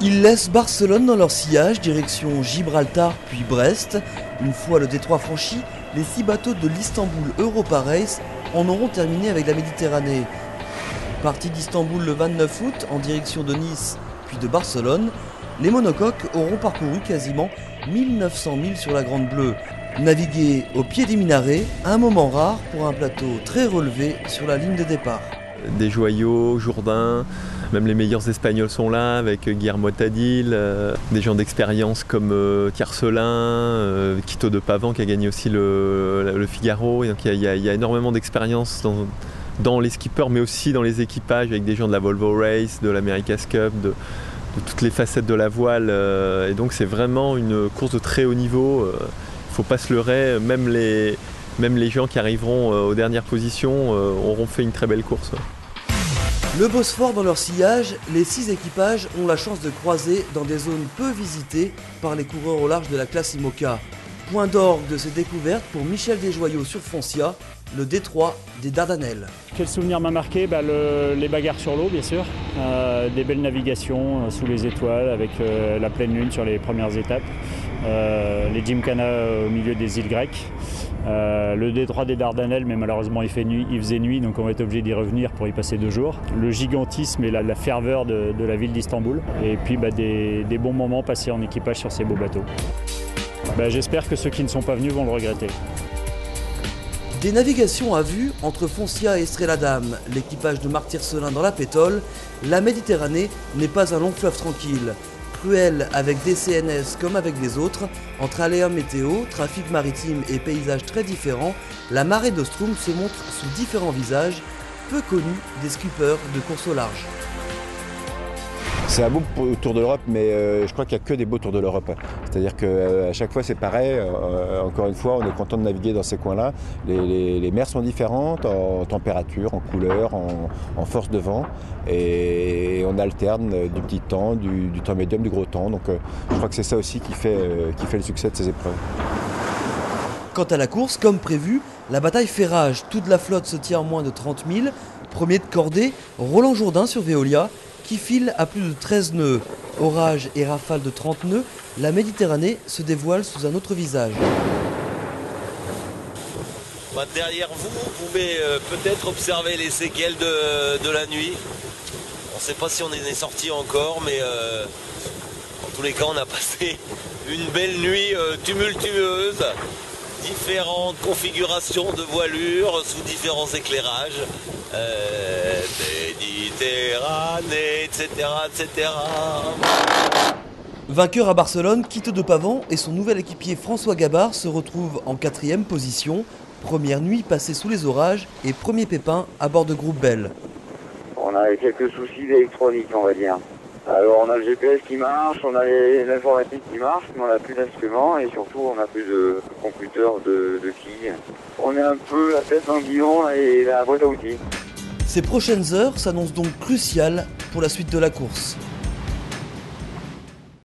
Ils laissent Barcelone dans leur sillage, direction Gibraltar puis Brest. Une fois le détroit franchi, les 6 bateaux de l'Istanbul Europa Race en auront terminé avec la Méditerranée. Partis d'Istanbul le 29 août en direction de Nice puis de Barcelone, les monocoques auront parcouru quasiment 1900 milles sur la Grande Bleue. Naviguer au pied des minarets, un moment rare pour un plateau très relevé sur la ligne de départ. Des joyaux, Jourdain, même les meilleurs Espagnols sont là, avec Guillermo Tadil, des gens d'expérience comme Tiercelin, Quito de Pavan qui a gagné aussi le Figaro. Et donc il y a énormément d'expérience dans les skippers, mais aussi dans les équipages, avec des gens de la Volvo Race, de l'America's Cup, de toutes les facettes de la voile. Et donc c'est vraiment une course de très haut niveau. Il ne faut pas se leurrer, même les gens qui arriveront aux dernières positions auront fait une très belle course. Le Bosphore dans leur sillage, les 6 équipages ont la chance de croiser dans des zones peu visitées par les coureurs au large de la classe IMOCA. Point d'orgue de ces découvertes pour Michel Desjoyaux sur Foncia, le détroit des Dardanelles. Quel souvenir m'a marqué? Les bagarres sur l'eau, bien sûr. Des belles navigations sous les étoiles avec la pleine lune sur les premières étapes. Les Gymkhana au milieu des îles grecques. Le détroit des Dardanelles, mais malheureusement il faisait nuit, donc on va être obligé d'y revenir pour y passer 2 jours. Le gigantisme et la ferveur de la ville d'Istanbul. Et puis des bons moments passés en équipage sur ces beaux bateaux. J'espère que ceux qui ne sont pas venus vont le regretter. Des navigations à vue entre Foncia et Estreladam, l'équipage de Marc Tiercelin dans la pétole, la Méditerranée n'est pas un long fleuve tranquille. Cruel avec des CNS comme avec les autres, entre aléas météo, trafic maritime et paysages très différents, la marée d'Ostrum se montre sous différents visages, peu connus des skippers de course au large. C'est un beau tour de l'Europe, mais je crois qu'il n'y a que des beaux tours de l'Europe. C'est-à-dire qu'à chaque fois c'est pareil, encore une fois on est content de naviguer dans ces coins-là. Les mers sont différentes en température, en couleur, en force de vent. Et on alterne du petit temps, du temps médium, du gros temps. Donc je crois que c'est ça aussi qui fait le succès de ces épreuves. Quant à la course, comme prévu, la bataille fait rage. Toute la flotte se tient en moins de 30 000. Premier de cordée, Roland Jourdain sur Veolia, qui file à plus de 13 nœuds. Orage et rafale de 30 nœuds, la Méditerranée se dévoile sous un autre visage. Derrière vous, vous pouvez peut-être observer les séquelles de la nuit. On ne sait pas si on en est sorti encore, mais en tous les cas, on a passé une belle nuit tumultueuse. Différentes configurations de voilures sous différents éclairages. Méditerranée, etc., etc. Vainqueur à Barcelone, Quito de Pavan et son nouvel équipier François Gabard se retrouvent en 4e position. Première nuit passée sous les orages et premier pépin à bord de Groupe Bell. On a quelques soucis d'électronique, on va dire. Alors on a le GPS qui marche, on a l'informatique qui marche, mais on n'a plus d'instruments et surtout on n'a plus de computers de quilles. On est un peu la tête dans le guidon et la boîte à outils. Ces prochaines heures s'annoncent donc cruciales pour la suite de la course.